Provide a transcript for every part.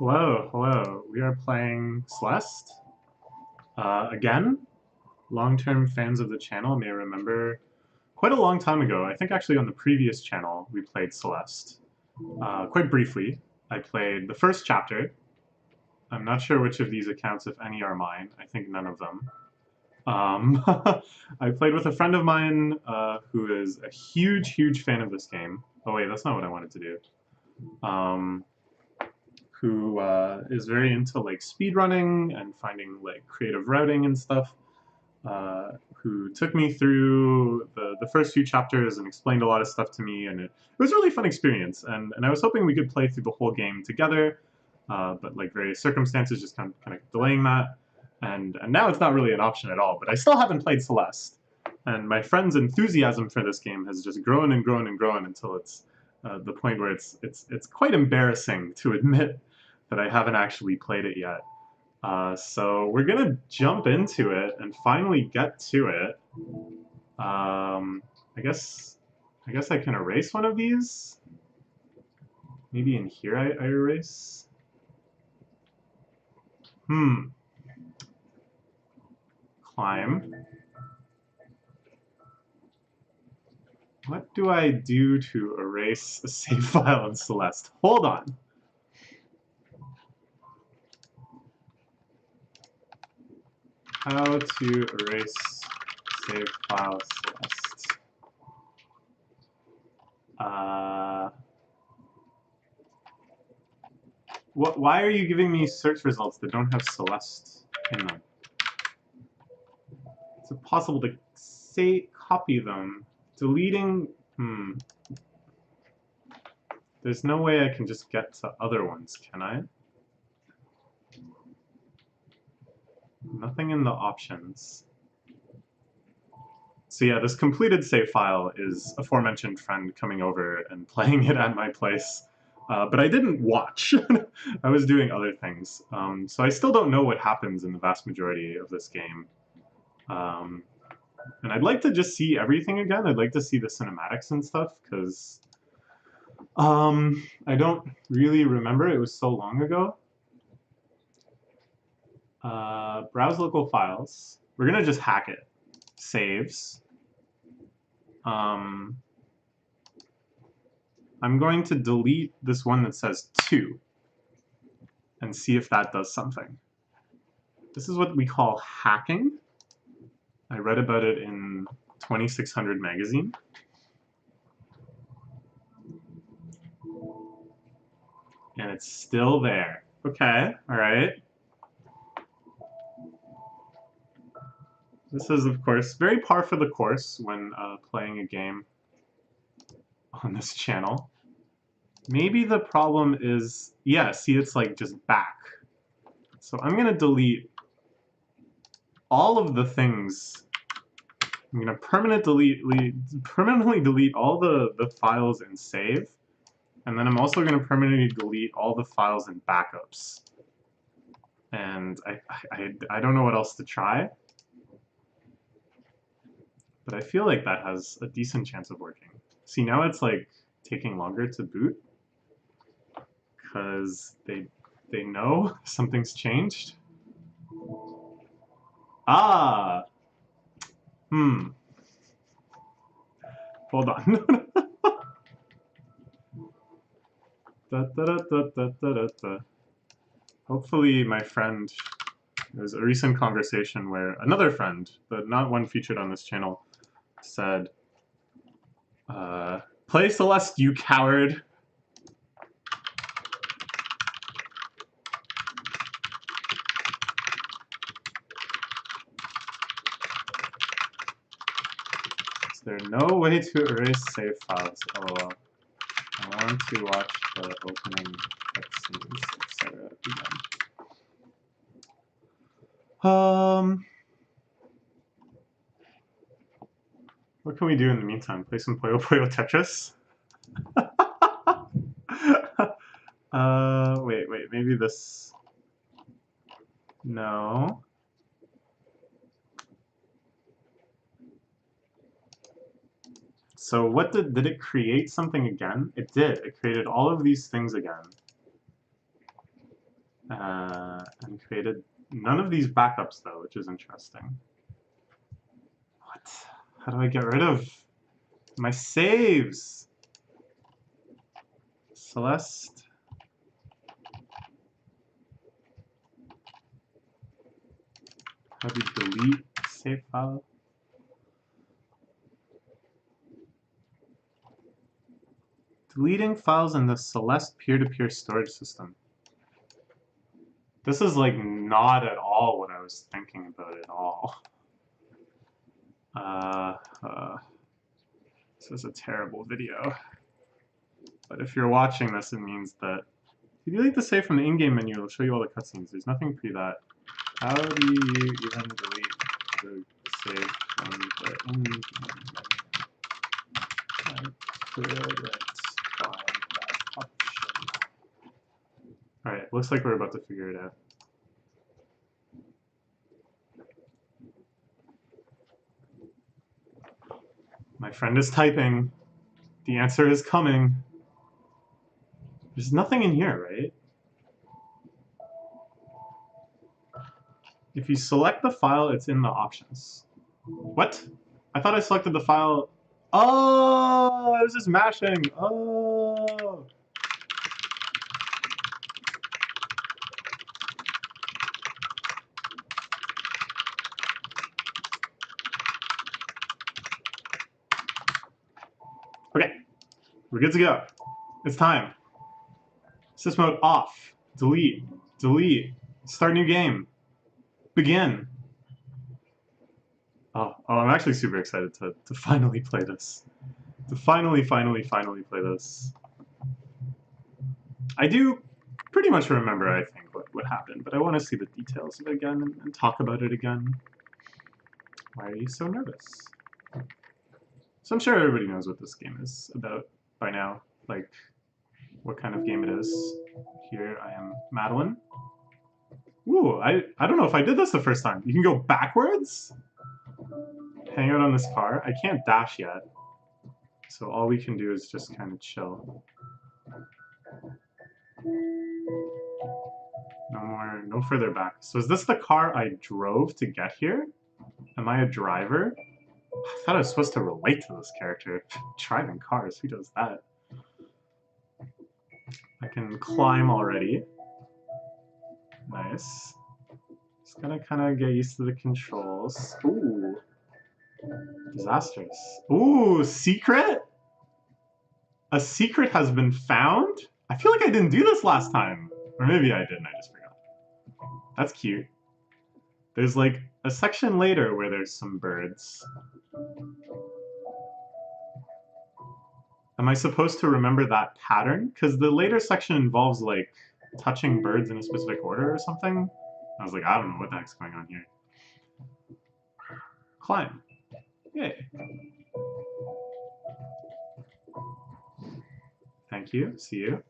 Hello, hello. We are playing Celeste. Again, long-term fans of the channel may remember quite a long time ago, I think actually on the previous channel, we played Celeste. Quite briefly, I played the first chapter. I'm not sure which of these accounts, if any, are mine. I think none of them. I played with a friend of mine who is a huge, huge fan of this game. Oh wait, that's not what I wanted to do. Who is very into like speedrunning and finding like creative routing and stuff, who took me through the first few chapters and explained a lot of stuff to me, and it was a really fun experience, and I was hoping we could play through the whole game together, but like various circumstances just kind of delaying that, and now it's not really an option at all, but I still haven't played Celeste, and my friend's enthusiasm for this game has just grown and grown and grown until it's the point where it's quite embarrassing to admit that I haven't actually played it yet. So we're gonna jump into it and finally get to it. I guess I can erase one of these. Maybe in here I erase. Climb. What do I do to erase a save file in Celeste? Hold on. How to erase save file Celeste. Why are you giving me search results that don't have Celeste in them? Is it possible to copy them? Deleting? There's no way I can just get to other ones, can I? Nothing in the options. So yeah, this completed save file is aforementioned friend coming over and playing it at my place. But I didn't watch. I was doing other things. So I still don't know what happens in the vast majority of this game. And I'd like to just see everything again. I'd like to see the cinematics and stuff, because I don't really remember. It was so long ago. Browse local files. We're gonna just hack it. Saves. I'm going to delete this one that says 2 and see if that does something. This is what we call hacking. I read about it in 2600 magazine. And it's still there. Okay, alright. This is, of course, very par for the course when playing a game on this channel. Maybe the problem is, yeah, see, it's like just back. So I'm gonna delete all of the things. I'm gonna permanently delete all the files in save, and then I'm also gonna permanently delete all the files in backups. And I don't know what else to try, but I feel like that has a decent chance of working. See, now it's like taking longer to boot because they know something's changed. Ah! Hold on. Hopefully my friend, there's a recent conversation where another friend, but not one featured on this channel, said, play Celeste, you coward. Is there no way to erase save files? LOL. I want to watch the opening cutscenes, etc. again. What can we do in the meantime? Play some Puyo Puyo Tetris? Wait, maybe this... No. So what did it create something again? It did. It created all of these things again. And created none of these backups though, which is interesting. What? How do I get rid of my saves? Celeste. How do you delete save file? Deleting files in the Celeste peer-to-peer storage system. This is like not at all what I was thinking about at all. This is a terrible video. But if you're watching this, it means that if you delete the save from the in-game menu, it'll show you all the cutscenes. There's nothing pre that. How do you even delete the save from the in-game menu? I could find that option. Alright, looks like we're about to figure it out. My friend is typing. The answer is coming. There's nothing in here, right? If you select the file, it's in the options. What? I thought I selected the file. Oh, I was just mashing. Oh. Okay, we're good to go. It's time. Sys mode off. Delete. Delete. Start new game. Begin. Oh, I'm actually super excited to finally play this. To finally play this. I do pretty much remember, I think, what happened, but I want to see the details of it again and talk about it again. Why are you so nervous? So I'm sure everybody knows what this game is about by now, like what kind of game it is. Here I am, Madeline. Ooh, I don't know if I did this the first time. You can go backwards? Hang out on this car. I can't dash yet. So all we can do is just kind of chill. No further back. So is this the car I drove to get here? Am I a driver? I thought I was supposed to relate to this character. Driving cars, who does that? I can climb already. Nice. Just gonna kind of get used to the controls. Ooh. Disastrous. Ooh, secret? A secret has been found? I feel like I didn't do this last time. Or maybe I did and I just forgot. That's cute. There's like a section later where there's some birds. Am I supposed to remember that pattern? Because the later section involves like touching birds in a specific order or something. I was like, I don't know what the heck's going on here. Climb. Yay. Thank you. See you.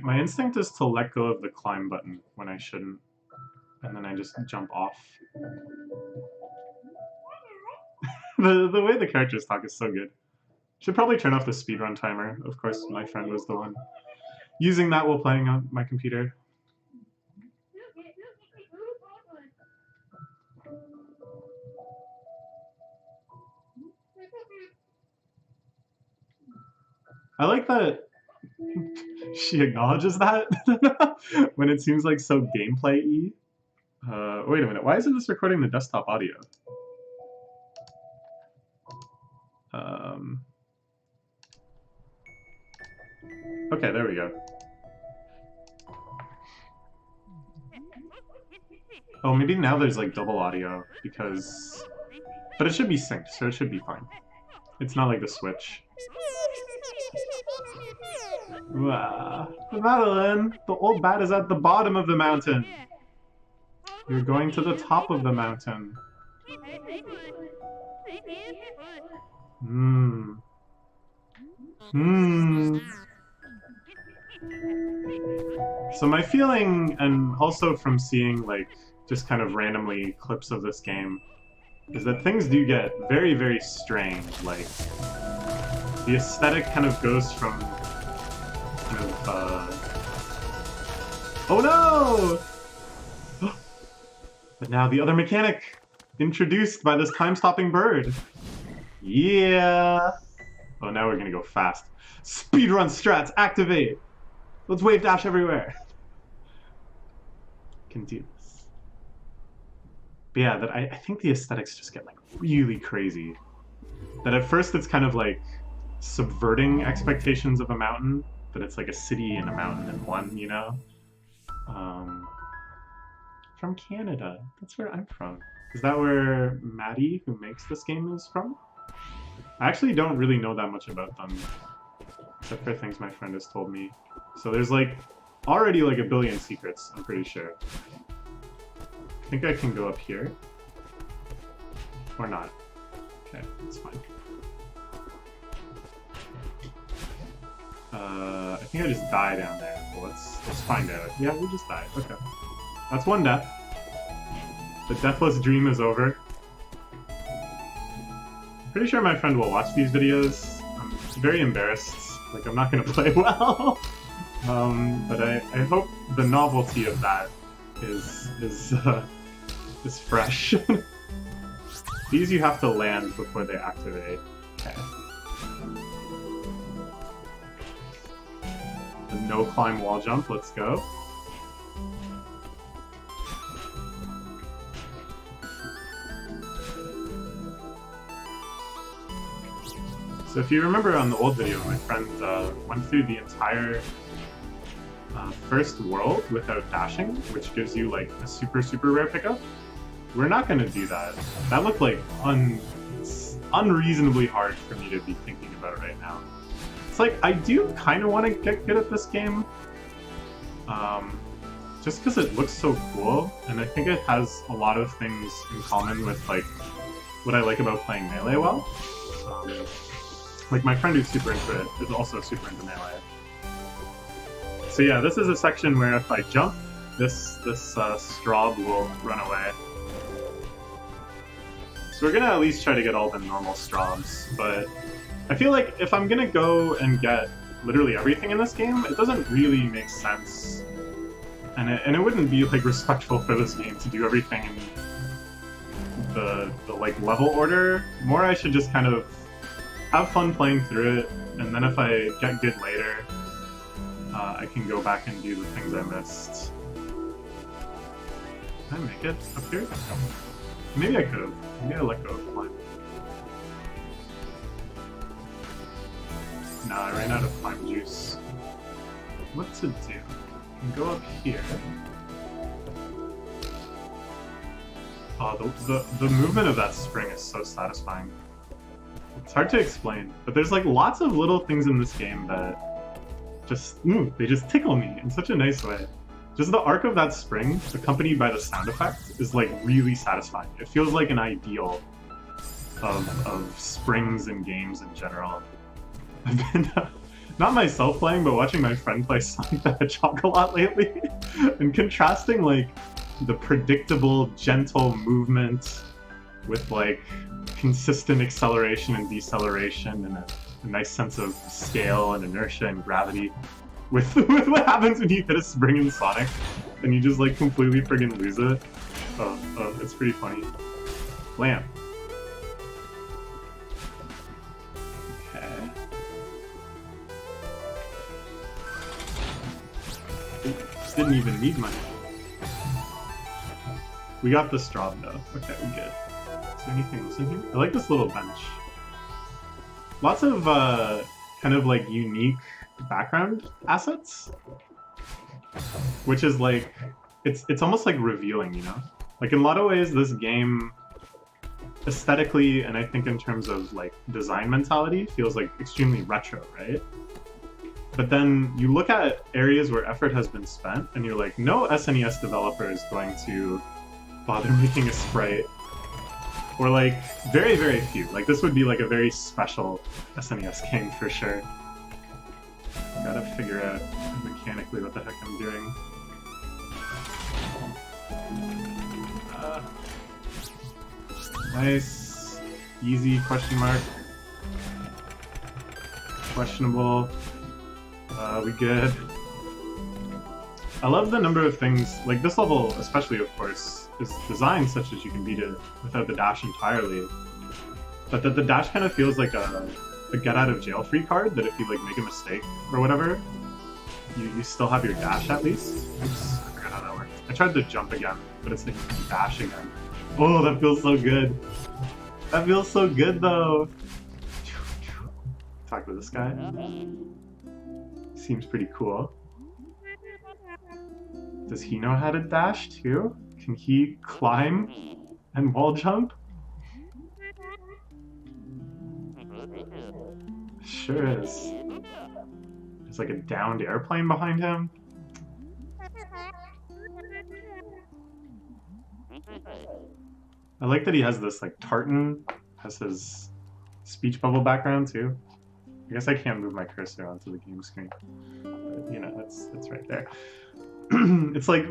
My instinct is to let go of the climb button when I shouldn't. And then I just jump off. The way the characters talk is so good. Should probably turn off the speedrun timer. Of course, my friend was the one using that while playing on my computer. I like that she acknowledges that when it seems like so gameplay-y. Wait a minute, why isn't this recording the desktop audio? Okay, there we go. Oh, maybe now there's like double audio because... But it should be synced, so it should be fine. It's not like the Switch. Wow. Madeline, the old bat is at the bottom of the mountain. You're going to the top of the mountain. So my feeling, and also from seeing like just kind of randomly clips of this game, is that things do get very, very strange. Like, the aesthetic kind of goes from kind of, oh no! But now the other mechanic, introduced by this time-stopping bird. Yeah! Oh, now we're gonna go fast. Speedrun strats, activate! Let's wave dash everywhere! Can do this. But yeah, that I think the aesthetics just get like really crazy. That at first it's kind of like subverting expectations of a mountain, but it's like a city and a mountain in one, you know? From Canada. That's where I'm from. Is that where Maddie, who makes this game, is from? I actually don't really know that much about them, except for things my friend has told me. So there's like already like a billion secrets, I'm pretty sure. I think I can go up here. Or not. Okay, that's fine. I think I just die down there. Well, let's find out. Yeah, we just died. Okay. That's one death. The deathless dream is over. Pretty sure my friend will watch these videos. I'm very embarrassed. Like, I'm not gonna play well. But I hope the novelty of that is fresh. These you have to land before they activate. Okay. The no climb wall jump, let's go. So if you remember on the old video, my friend went through the entire first world without dashing, which gives you like a super rare pickup. We're not gonna do that. That looked like unreasonably hard for me to be thinking about right now. It's like, I do kind of want to get good at this game, just because it looks so cool, and I think it has a lot of things in common with like what I like about playing Melee well. Like my friend who's super into it is also super into Melee. So yeah, this is a section where if I jump, this straw will run away. So we're gonna at least try to get all the normal straws, but I feel like if I'm gonna go and get literally everything in this game, it doesn't really make sense. And it wouldn't be like respectful for this game to do everything in the like level order. More I should just kind of have fun playing through it, and then if I get good later, I can go back and do the things I missed. Can I make it up here? Maybe I could have. Maybe I let go of climb. Nah, I ran out of climb juice. What to do? I can go up here. Oh, the movement of that spring is so satisfying. It's hard to explain, but there's like lots of little things in this game that they just tickle me in such a nice way. Just the arc of that spring, accompanied by the sound effect, is like really satisfying. It feels like an ideal of springs and games in general. I've been, not myself playing, but watching my friend play Sonic the Hedgehog a lot lately, and contrasting like the predictable, gentle movement with like consistent acceleration and deceleration and a nice sense of scale and inertia and gravity with what happens when you hit a spring in Sonic and you just like completely friggin' lose it. Oh, it's pretty funny. Lamp. Okay. Ooh, didn't even need money. We got the straw though. Okay, we good. Is there anything else in here? I like this little bench. Lots of kind of like unique background assets, which is like it's almost like revealing, you know? Like in a lot of ways this game aesthetically and I think in terms of like design mentality feels like extremely retro, right? But then you look at areas where effort has been spent and you're like, no SNES developer is going to bother making a sprite. Or like, very few. Like this would be like a very special SNES game for sure. Gotta figure out mechanically what the heck I'm doing. Nice. Easy, question mark. Questionable. We good. I love the number of things, like this level especially, of course, is designed such that you can beat it without the dash entirely. But that the dash kind of feels like a get out of jail free card, that if you like make a mistake or whatever, you still have your dash at least. Oops, I forgot how that worked. I tried to jump again, but it's like dash again. Oh, that feels so good. That feels so good though. Talk to this guy. Seems pretty cool. Does he know how to dash too? Can he climb and wall jump? Sure is. There's like a downed airplane behind him. I like that he has this like tartan as his speech bubble background too. I guess I can't move my cursor onto the game screen, but you know, it's right there. It's like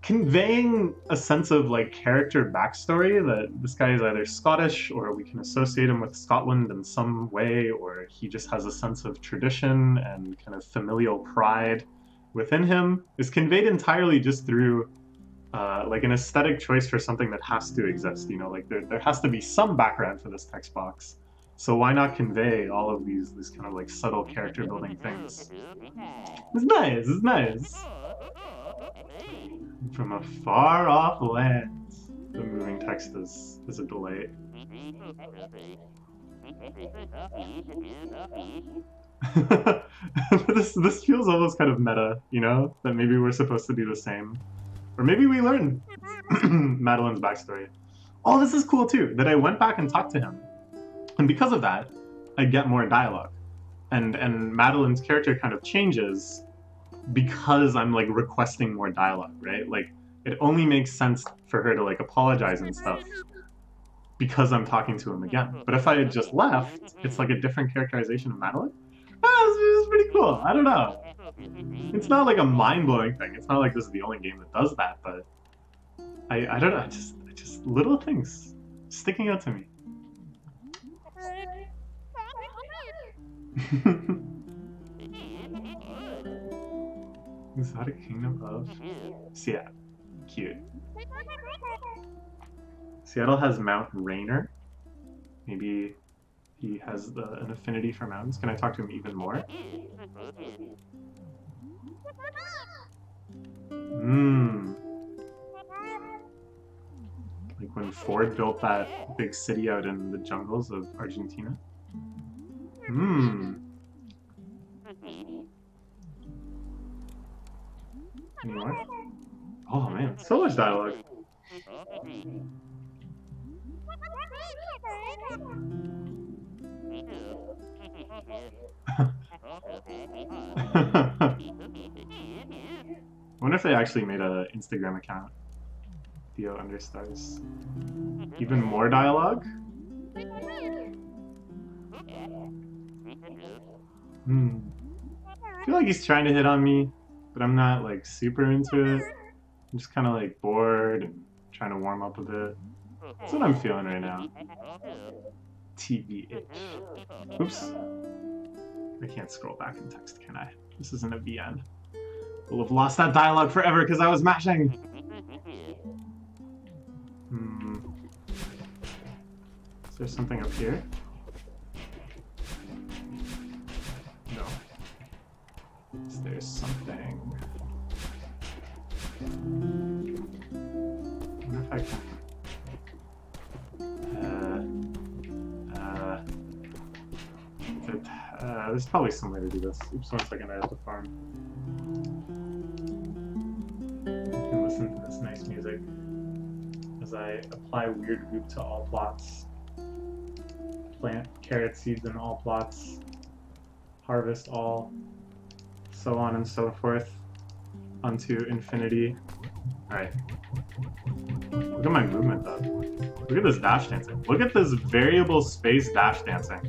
conveying a sense of like character backstory, that this guy is either Scottish or we can associate him with Scotland in some way, or he just has a sense of tradition and kind of familial pride within him, is conveyed entirely just through like an aesthetic choice for something that has to exist. You know, like there has to be some background for this text box. So why not convey all of these kind of like subtle character building things? It's nice, it's nice. From a far off land, the moving text is a delight. This feels almost kind of meta, you know? That maybe we're supposed to do the same. Or maybe we learn Madeline's backstory. Oh, this is cool too, that I went back and talked to him. And because of that, I get more dialogue. And Madeline's character kind of changes because I'm like requesting more dialogue, right? Like it only makes sense for her to like apologize and stuff because I'm talking to him again. But if I had just left, it's like a different characterization of Madeline. It's pretty cool. I don't know. It's not like a mind-blowing thing. It's not like this is the only game that does that, but I don't know. Just little things sticking out to me. Exotic Kingdom of Seattle. Cute. Seattle has Mount Rainier. Maybe he has an affinity for mountains. Can I talk to him even more? Like when Ford built that big city out in the jungles of Argentina. Any more? Oh man, so much dialogue. I wonder if they actually made an Instagram account. Theo Understars. Even more dialogue? I feel like he's trying to hit on me, but I'm not like super into it. I'm just kind of like bored and trying to warm up a bit. That's what I'm feeling right now. TBH. Oops. I can't scroll back in text, can I? This isn't a VN. We'll have lost that dialogue forever because I was mashing. Is there something up here? No. Is there something? I wonder if I can. There's probably some way to do this. Oops, 1 second, I have to farm. You can listen to this nice music as I apply weird goop to all plots. Plant carrot seeds in all plots. Harvest all. So on and so forth. Unto infinity. Alright. Look at my movement though. Look at this dash dancing. Look at this variable space dash dancing.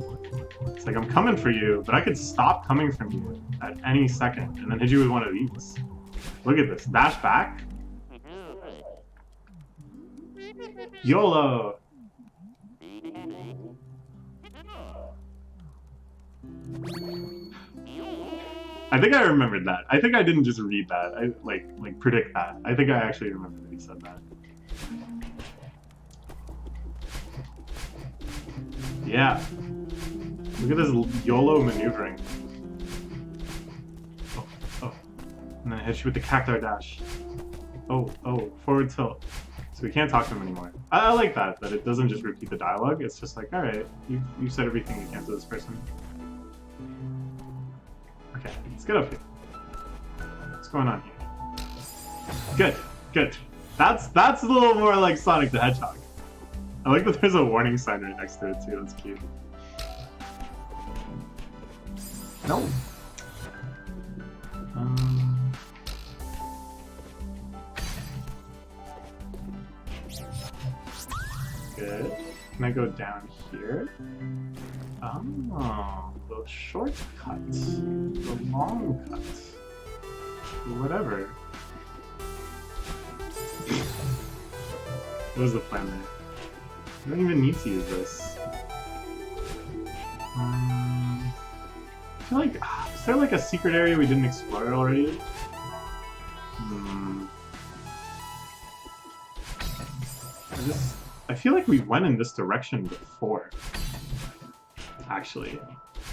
It's like I'm coming for you, but I could stop coming from you at any second and then hit you with one of these. Look at this. Dash back. YOLO! I think I remembered that. I think I didn't just read that. I like predict that. I think I actually remember that he said that. Yeah. Look at this YOLO maneuvering. Oh, oh. And then I hit you with the cacti dash. Oh, oh, forward tilt. So we can't talk to him anymore. I like that it doesn't just repeat the dialogue. It's just like, alright, you said everything you can to this person. Okay, let's get up here. What's going on here? Good, good. That's a little more like Sonic the Hedgehog. I like that there's a warning sign right next to it too, that's cute. No. Good. Can I go down here? Oh, the shortcut. The long cut. Whatever. What was the plan there? I don't even need to use this. I feel like... is there like a secret area we didn't explore already? I feel like we went in this direction before. Actually.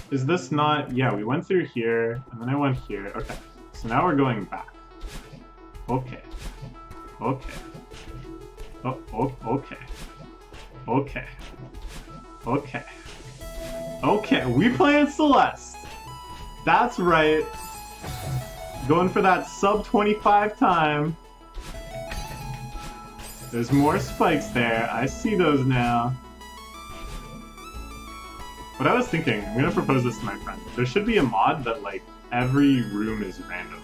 Is this not... Yeah, we went through here, and then I went here. Okay. So now we're going back. Okay. Okay. Oh, okay. Okay. Okay. Okay, we playing Celeste. That's right. Going for that sub 25 time. There's more spikes there. I see those now. What I was thinking, I'm gonna propose this to my friend. There should be a mod that like every room is random.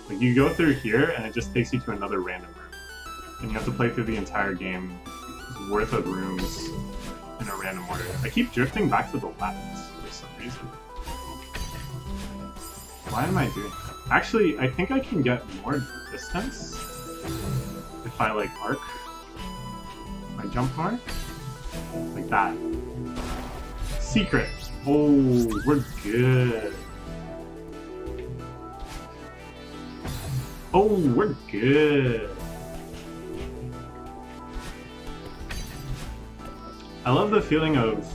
Like you go through here and it just takes you to another random room. And you have to play through the entire game's worth of rooms in a random order. I keep drifting back to the left for some reason. Why am I doing that? Actually, I think I can get more distance if I like arc. If I jump more. Like that. Secret. Oh, we're good. Oh, we're good. I love the feeling of,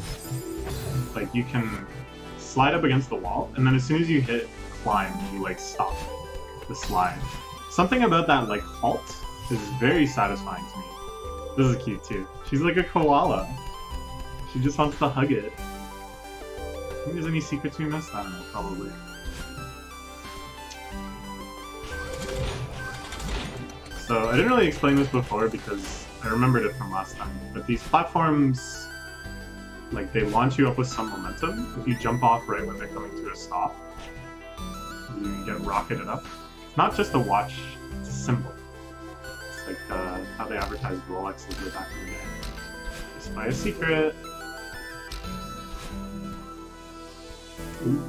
like, you can slide up against the wall, and then as soon as you hit climb, you, like, stop the slide. Something about that, like, halt is very satisfying to me. This is cute, too. She's like a koala. She just wants to hug it. I think there's any secrets we missed? I don't know, probably. So, I didn't really explain this before because I remembered it from last time, but these platforms, like, they launch you up with some momentum. If you jump off right when they're coming to a stop, you get rocketed up. It's not just a watch, it's a symbol. It's like how they advertised Rolexes way back in the day. Just buy a secret. Ooh.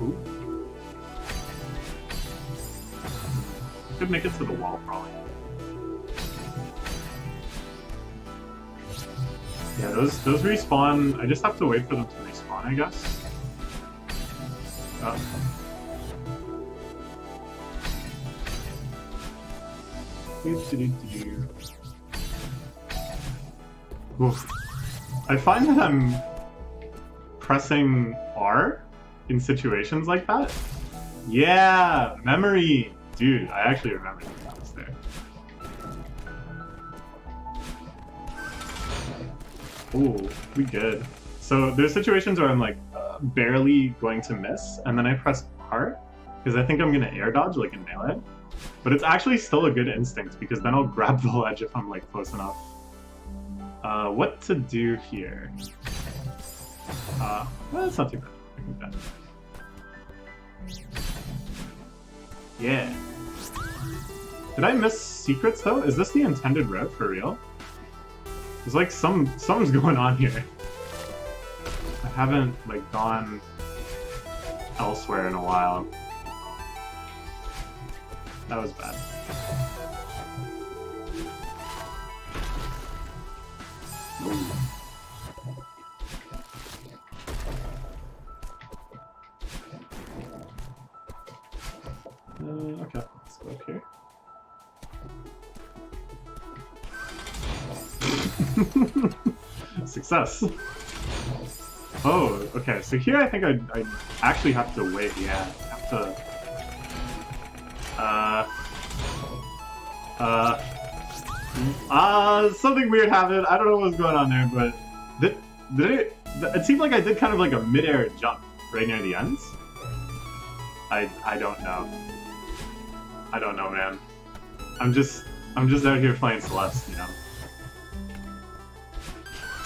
Ooh. I could make it to the wall, probably. Yeah, those respawn. I just have to wait for them to respawn, I guess. Oh. Oof. I find that I'm pressing R in situations like that. Yeah, memory! Dude, I actually remember that was there. Ooh, we good. So there's situations where I'm like barely going to miss, and then I press R, because I think I'm gonna air dodge like in Melee. But it's actually still a good instinct, because then I'll grab the ledge if I'm like close enough. What to do here? Well, that's not too bad. I can do that. Yeah. Did I miss secrets though? Is this the intended route for real? There's like something's going on here. I haven't like gone elsewhere in a while. That was bad. Ooh. Okay, let's go up here. Success. Oh, okay. So here I think I actually have to wait. Yeah, I have to. Something weird happened. I don't know what's going on there, but it seemed like I did kind of like a mid-air jump right near the ends. I don't know. I don't know, man. I'm just out here playing Celeste, you know.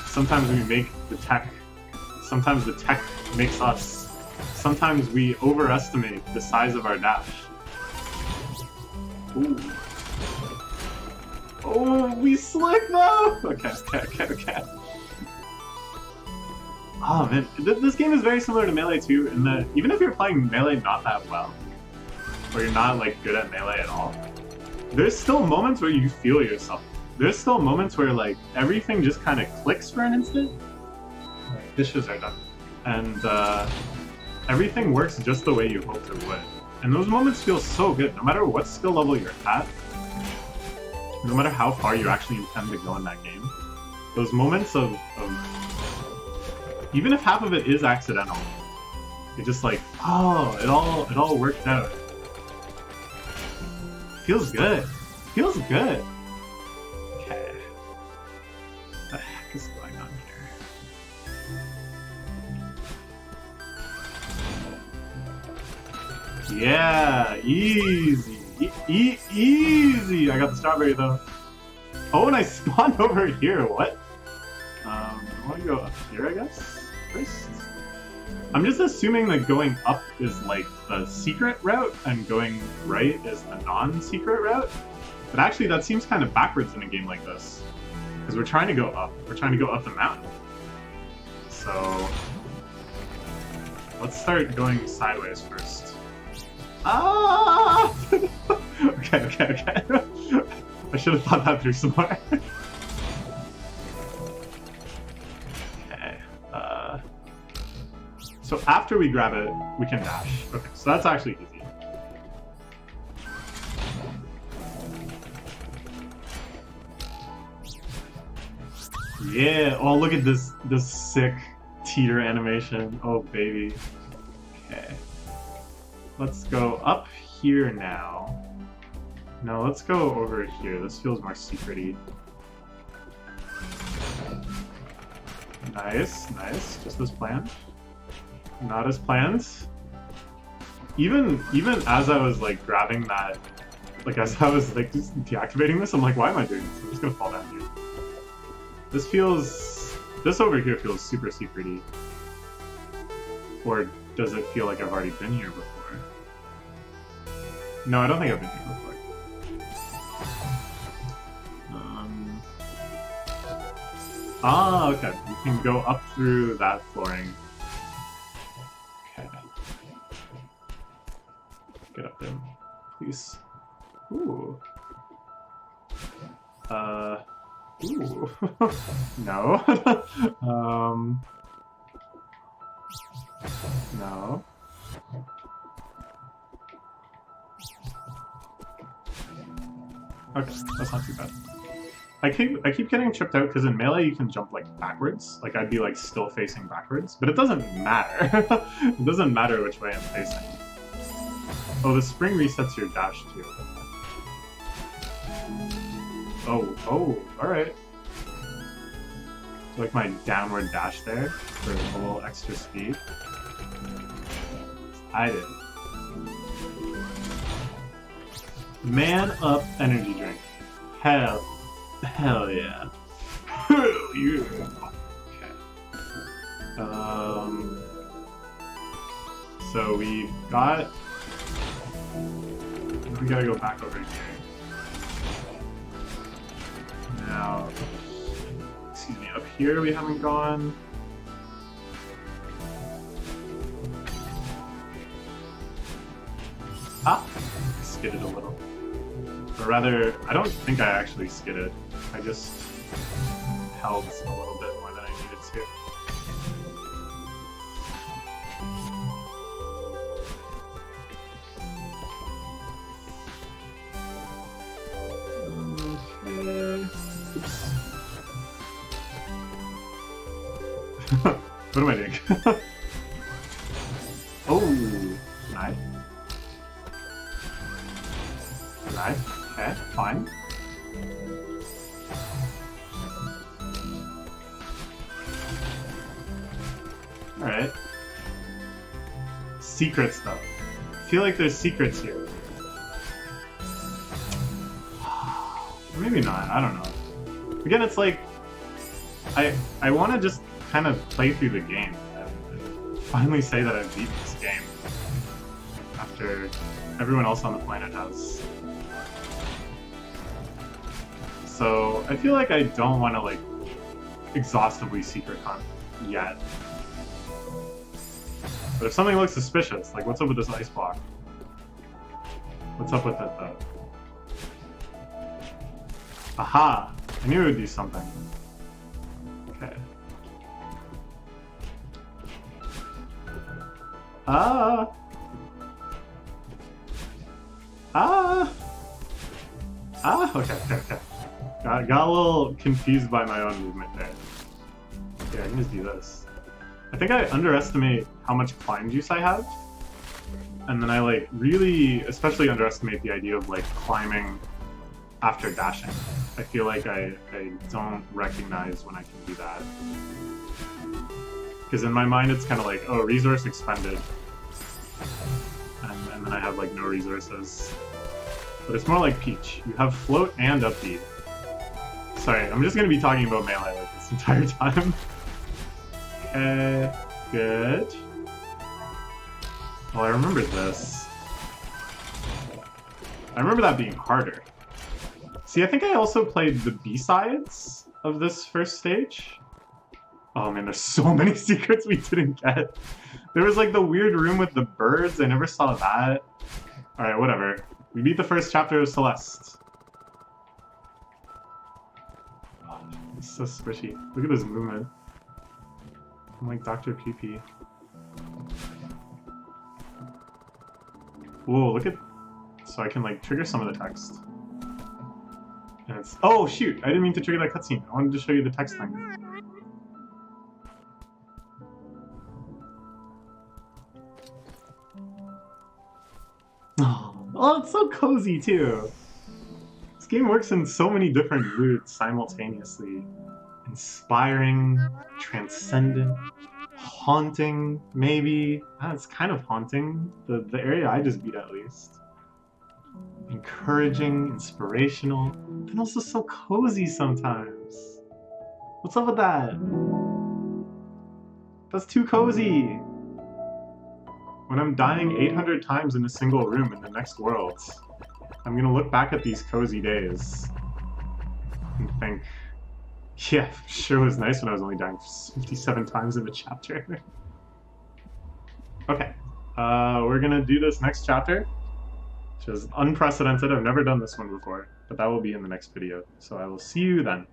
Sometimes we make the tech. Sometimes the tech makes us. Sometimes we overestimate the size of our dash. Ooh. Oh, we slick though! Okay. Oh man, this game is very similar to Melee too, in that even if you're playing Melee not that well, or you're not like good at Melee at all, there's still moments where you feel yourself. There's still moments where like everything just kind of clicks for an instant. Dishes are done, and everything works just the way you hoped it would. And those moments feel so good, no matter what skill level you're at, no matter how far you actually intend to go in that game. Those moments of even if half of it is accidental, you're just like, oh, it all worked out. Feels good. Feels good. Okay. What the heck is going on here? Yeah, easy. Easy. I got the strawberry though. Oh, and I spawned over here. What? I want to go up here, I guess. First. I'm just assuming that going up is like the secret route and going right is the non-secret route. But actually that seems kind of backwards in a game like this. Because we're trying to go up. We're trying to go up the mountain. So let's start going sideways first. Ah! Okay. I should have thought that through some more. So after we grab it, we can dash. Okay, so that's actually easy. Yeah, oh look at this sick teeter animation. Oh baby. Okay. Let's go up here now. No, let's go over here. This feels more secret-y. Nice. Just as planned. Not as planned. Even as I was like grabbing that, like as I was like just deactivating this, I'm like, why am I doing this? I'm just gonna fall down here. This over here feels super secret-y. Or does it feel like I've already been here before? No, I don't think I've been here before. Okay. You can go up through that flooring. Okay. Get up there, please. Ooh. Ooh. No. No. Okay, that's not too bad. I keep getting tripped out because in Melee you can jump like backwards. Like I'd be like still facing backwards, but it doesn't matter. It doesn't matter which way I'm facing. Oh, the spring resets your dash too. Oh, alright. Like my downward dash there for a little extra speed. I did. Man up energy drink. Hell yeah. Hell yeah. Okay. So we gotta go back over here. Now, excuse me, up here we haven't gone. Skidded a little. Or rather, I don't think I actually skidded. I just held a little bit more than I needed to. What am I doing? Oh, nice. Nice. Okay, fine. Alright. Secrets, though. I feel like there's secrets here. Maybe not, I don't know. Again, it's like... I want to just kind of play through the game and finally say that I've beaten this game. After everyone else on the planet has. So, I feel like I don't want to, like, exhaustively secret hunt yet. But if something looks suspicious, like what's up with this ice block? What's up with it though? Aha! I knew it would do something. Okay. Ah! Ah! Ah! Okay. Got a little confused by my own movement there. Okay, I can just do this. I think I underestimate how much climb juice I have. And then I like really especially underestimate the idea of like climbing after dashing. I feel like I don't recognize when I can do that. Because in my mind it's kind of like, oh, resource expended. And then I have like no resources. But it's more like Peach. You have float and upbeat. Sorry, I'm just going to be talking about melee like this entire time. Okay, good. Well, I remember this. I remember that being harder. See, I think I also played the B-sides of this first stage. Oh man, there's so many secrets we didn't get. There was like the weird room with the birds, I never saw that. Alright, whatever. We beat the first chapter of Celeste. Oh, it's so squishy. Look at this movement. I'm like Dr. Pee-Pee. Whoa, look at... So I can like trigger some of the text. And it's... Oh shoot! I didn't mean to trigger that cutscene. I wanted to show you the text thing. Oh, it's so cozy too! This game works in so many different moods simultaneously. Inspiring, transcendent, haunting, maybe. It's kind of haunting. The area I just beat, at least. Encouraging, inspirational, and also so cozy sometimes. What's up with that? That's too cozy! When I'm dying 800 times in a single room in the next world, I'm gonna look back at these cozy days and think, yeah, sure was nice when I was only dying 57 times in a chapter. Okay, we're gonna do this next chapter, which is unprecedented. I've never done this one before, but that will be in the next video. So I will see you then.